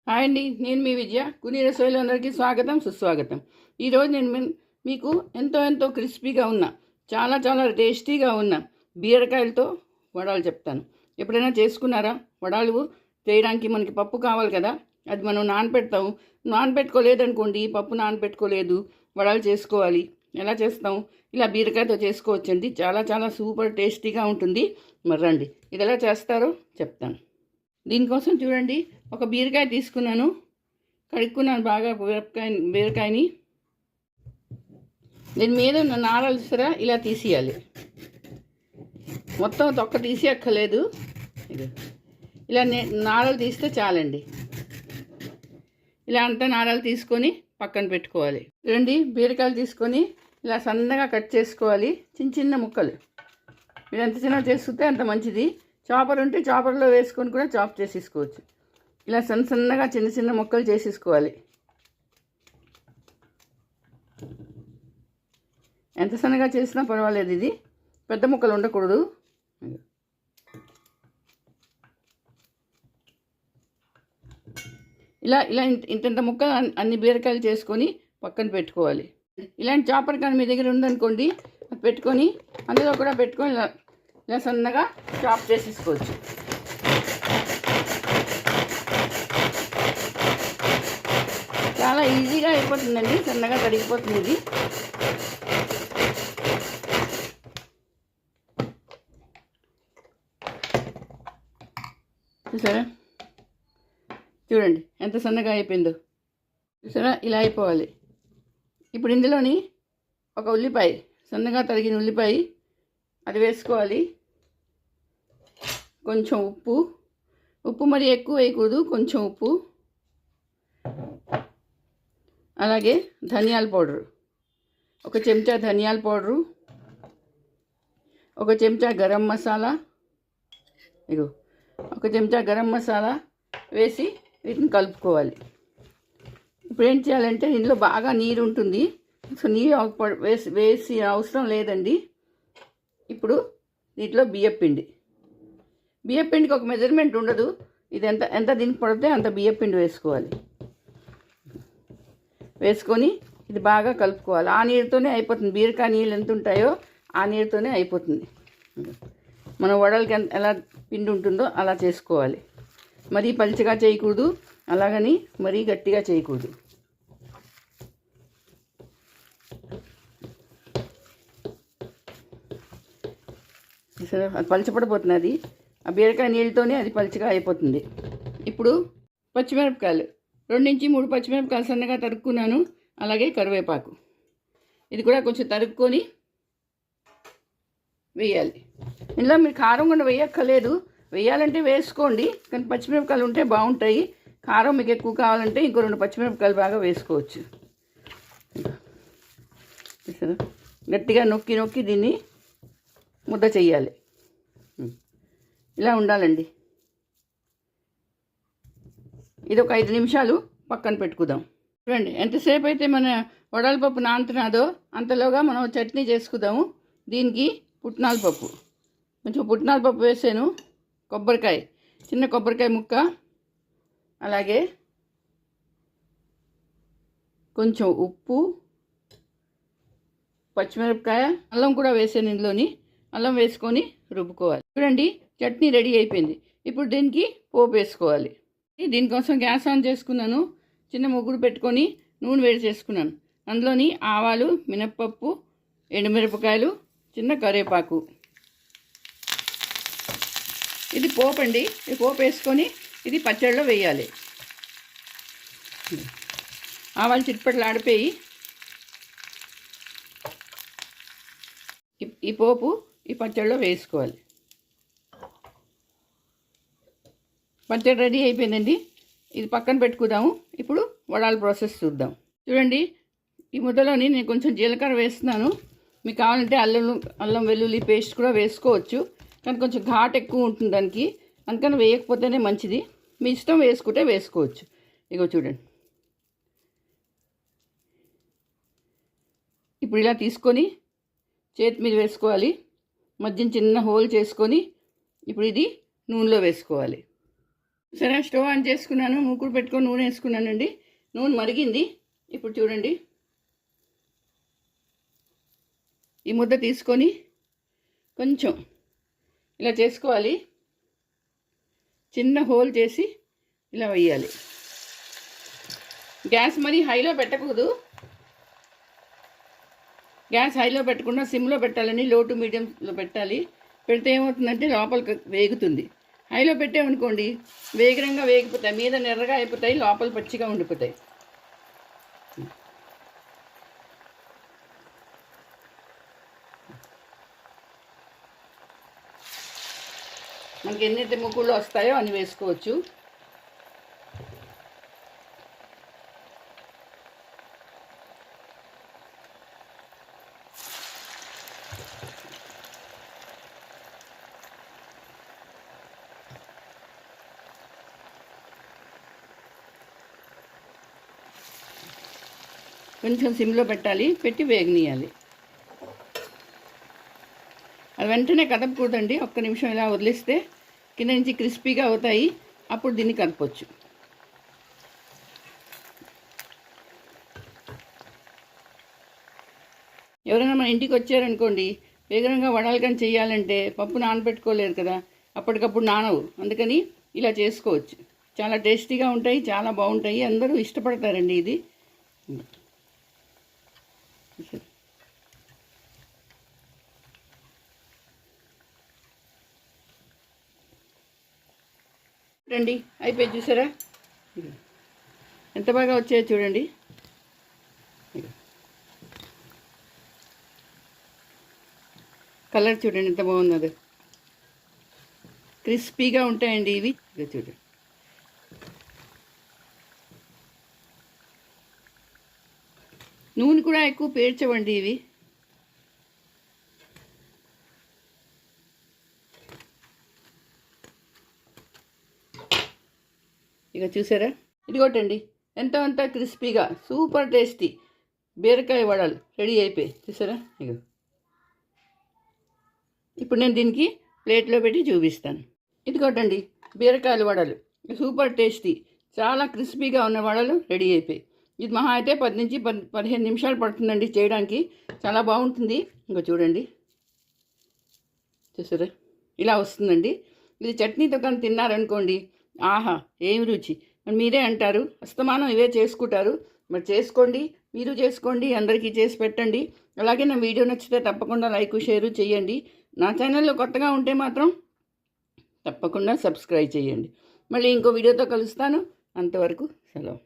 Hi అండి, నేను మీ విజయ. కుని రసోయిలో అందరికీ స్వాగతం, సుస్వాగతం. ఈరోజు నేను మీకు ఎంతో క్రిస్పీగా ఉన్న చాలా చాలా టేస్టీగా ఉన్న బీరకాయలతో వడలు చెప్తాను. ఎప్పుడైనా చేసుకున్నారా? వడలు చేయడానికి మనకి పప్పు కావాలి కదా, అది మనం నానపెడతాము. నానపెట్టుకోలేదనుకోండి, పప్పు నానపెట్టుకోలేదు, వడలు చేసుకోవాలి. ఎలా చేస్తాం? ఇలా బీరకాయతో చేసుకోవచ్చండి. చాలా చాలా సూపర్ టేస్టీగా ఉంటుంది. మరి రండి, ఇది ఎలా చేస్తారో చెప్తాను. దీనికోసం చూడండి, ఒక బీరకాయ తీసుకున్నాను, కడుక్కున్నాను బాగా. బీరకాయని దీని మీద ఉన్న నారలు సరా ఇలా తీసేయాలి. మొత్తం తొక్క తీసేయక్కర్లేదు, ఇలా నారలు తీస్తే చాలండి. ఇలా అంతా నారలు తీసుకొని పక్కన పెట్టుకోవాలి. చూడండి, బీరకాయలు తీసుకొని ఇలా సన్నగా కట్ చేసుకోవాలి, చిన్న ముక్కలు. మీరు ఎంత చిన్నగా చేసుకుంటే అంత మంచిది. చాపర్ ఉంటే చాపర్లో వేసుకొని కూడా చాప్ చేసేసుకోవచ్చు. ఇలా సన్నగా చిన్న ముక్కలు చేసేసుకోవాలి. ఎంత సన్నగా చేసినా పర్వాలేదు, ఇది పెద్ద ముక్కలు ఉండకూడదు. ఇలా ఇలా ఇంత ముక్కలు అన్ని బీరకాయలు చేసుకొని పక్కన పెట్టుకోవాలి. ఇలాంటి చాపర్ కానీ మీ దగ్గర ఉందనుకోండి, పెట్టుకొని అందులో కూడా పెట్టుకొని ఇలా సన్నగా చాప్ చేసేసుకోవచ్చు. చాలా ఈజీగా అయిపోతుందండి, సన్నగా తరిగిపోతుంది ఇది. చూసారా? చూడండి ఎంత సన్నగా అయిపోయిందో. చూసారా? ఇలా అయిపోవాలి. ఇప్పుడు ఇందులోని ఒక ఉల్లిపాయ, సన్నగా తరిగిన ఉల్లిపాయ, అది వేసుకోవాలి. కొంచెం ఉప్పు మరి ఎక్కువ వేయకూడదు, కొంచెం ఉప్పు. అలాగే ధనియాల పౌడరు, ఒక చెంచా ధనియాల పౌడరు, ఒక చెంచా గరం మసాలా, ఒక చెంచా గరం మసాలా వేసి వీటిని కలుపుకోవాలి. ఇప్పుడు ఏం చేయాలంటే, ఇందులో బాగా నీరు ఉంటుంది, సో నీరు వేసి అవసరం లేదండి. ఇప్పుడు దీంట్లో బియ్యపిండికి ఒక మెజర్మెంట్ ఉండదు. ఇది ఎంత దీనికి పడితే అంత బియ్యపిండి వేసుకోవాలి. వేసుకొని ఇది బాగా కలుపుకోవాలి. ఆ నీరుతోనే అయిపోతుంది. బీరకాయ నీళ్ళు ఎంత ఉంటాయో ఆ నీరుతోనే అయిపోతుంది. మన వడలకి ఎలా పిండి ఉంటుందో అలా చేసుకోవాలి. మరీ పలుచగా చేయకూడదు, అలాగని మరీ గట్టిగా చేయకూడదు. అది పలచపడిపోతుంది. అది ఆ బీరకాయ నీళ్ళతోనే అది పలుచగా అయిపోతుంది. ఇప్పుడు పచ్చిమిరపకాయలు 2 నుంచి 3 పచ్చిమిరపకాయలు సన్నగా తరుక్కున్నాను. అలాగే కరివేపాకు, ఇది కూడా కొంచెం తరుక్కొని వేయాలి. ఇందులో మీరు కారం కూడా వేయక్కర్లేదు, వేయాలంటే వేసుకోండి, కానీ పచ్చిమిరపకాయలు ఉంటే బాగుంటాయి. కారం మీకు ఎక్కువ కావాలంటే ఇంకో 2 పచ్చిమిరపకాయలు బాగా వేసుకోవచ్చు. గట్టిగా నొక్కి దీన్ని ముద్ద చెయ్యాలి. ఇలా ఉండాలండి. ఇది ఒక 5 నిమిషాలు పక్కన పెట్టుకుందాం. చూడండి, ఎంతసేపు అయితే మన వడల పప్పు నానుతున్నదో అంతలోగా మనం చట్నీ చేసుకుందాము. దీనికి పుట్నాల పప్పు, కొంచెం పుట్నాల పప్పు వేసాను, కొబ్బరికాయ, చిన్న కొబ్బరికాయ ముక్క, అలాగే కొంచెం ఉప్పు, పచ్చిమిరపకాయ, అల్లం కూడా వేసాను. ఇందులోని అల్లం వేసుకొని రుబ్బుకోవాలి. చూడండి, చట్నీ రెడీ అయిపోయింది. ఇప్పుడు దీనికి పోపు వేసుకోవాలి. దీనికోసం గ్యాస్ ఆన్ చేసుకున్నాను, చిన్న ముగ్గురు పెట్టుకొని నూనె వేడి చేసుకున్నాను. అందులోని ఆవాలు, మినప్పప్పు, ఎండుమిరపకాయలు, చిన్న కరివేపాకు, ఇది పోపు అండి. ఈ పోపు వేసుకొని ఇది పచ్చడిలో వేయాలి. ఆవాలు చిట్పట్లు ఆడిపోయి ఈ పోపు ఈ పచ్చడిలో వేసుకోవాలి. పచ్చడి రెడీ అయిపోయిందండి. ఇది పక్కన పెట్టుకుందాము. ఇప్పుడు వడాల ప్రాసెస్ చూద్దాం. చూడండి, ఈ ముద్దలోని నేను కొంచెం జీలకర్ర వేస్తున్నాను. మీకు కావాలంటే అల్లం వెల్లుల్లి పేస్ట్ కూడా వేసుకోవచ్చు, కానీ కొంచెం ఘాట్ ఎక్కువ ఉంటుంది దానికి, అందుకని వేయకపోతేనే మంచిది. మీ ఇష్టం, వేసుకుంటే వేసుకోవచ్చు. ఇగో చూడండి, ఇప్పుడు ఇలా తీసుకొని చేతి మీద వేసుకోవాలి. మధ్యన చిన్న హోల్ చేసుకొని ఇప్పుడు ఇది నూనెలో వేసుకోవాలి. సరే, స్టవ్ ఆన్ చేసుకున్నాను, మూకుడు పెట్టుకొని నూనె వేసుకున్నానండి. నూనె మరిగింది. ఇప్పుడు చూడండి, ఈ ముద్ద తీసుకొని కొంచెం ఇలా చేసుకోవాలి. చిన్న హోల్ చేసి ఇలా వేయాలి. గ్యాస్ మరి హైలో పెట్టకూడదు. గ్యాస్ హైలో పెట్టకుండా సిమ్లో పెట్టాలని, లో టు మీడియంలో పెట్టాలి. పెడితే ఏమవుతుందంటే లోపలికి వేగుతుంది. హైలో పెట్టామనుకోండి వేగరంగా వేగిపోతాయి, మీద నెర్రగా అయిపోతాయి, లోపల పచ్చిగా ఉండిపోతాయి. మనకి ఎన్నైతే ముక్కులు వస్తాయో అన్ని వేసుకోవచ్చు. కొంచెం సిమ్లో పెట్టాలి, పెట్టి వేగనీయాలి. అది వెంటనే కదపకూడదండి. ఒక్క నిమిషం ఇలా వదిలిస్తే కింద నుంచి క్రిస్పీగా అవుతాయి. అప్పుడు దీన్ని కదపొచ్చు. ఎవరైనా మన ఇంటికి వచ్చారనుకోండి, వేగంగా వడలు కానీ చేయాలంటే పప్పు నానబెట్టుకోలేదు కదా, అప్పటికప్పుడు నానవు. అందుకని ఇలా చేసుకోవచ్చు. చాలా టేస్టీగా ఉంటాయి, చాలా బాగుంటాయి. అందరూ ఇష్టపడతారండి ఇది. చూడండి, అయిపోయి చూసారా ఎంత బాగా వచ్చాయో చూడండి. కలర్ చూడండి ఎంత బాగున్నది. క్రిస్పీగా ఉంటాయండి ఇవి. ఇక చూడండి, నూనె కూడా ఎక్కువ పేర్చవండి ఇవి. ఇక చూసారా, ఇదిగోటండి ఎంతో అంత క్రిస్పీగా సూపర్ టేస్టీ బీరకాయ వడలు రెడీ అయిపోయి. చూసారా, ఇక ఇప్పుడు నేను దీనికి ప్లేట్లో పెట్టి చూపిస్తాను. ఇదిగోటండి బీరకాయల వడలు, సూపర్ టేస్టీ, చాలా క్రిస్పీగా ఉన్న వడలు రెడీ అయిపోయి. ఇది మహా అయితే 10 నుంచి 15 నిమిషాలు పడుతుందండి చేయడానికి. చాలా బాగుంటుంది. ఇంకా చూడండి, చూసారా ఇలా వస్తుందండి. ఇది చట్నీతో కానీ తిన్నారనుకోండి, ఆహా ఏమి రుచి. మీరే అంటారు, అస్తమానం ఇవే చేసుకుంటారు. మరి చేసుకోండి, మీరు చేసుకోండి, అందరికీ చేసి పెట్టండి. అలాగే నా వీడియో నచ్చితే తప్పకుండా లైక్ షేరు చేయండి. నా ఛానల్లో కొత్తగా ఉంటే మాత్రం తప్పకుండా సబ్స్క్రైబ్ చేయండి. మళ్ళీ ఇంకో వీడియోతో కలుస్తాను. అంతవరకు సెలవు.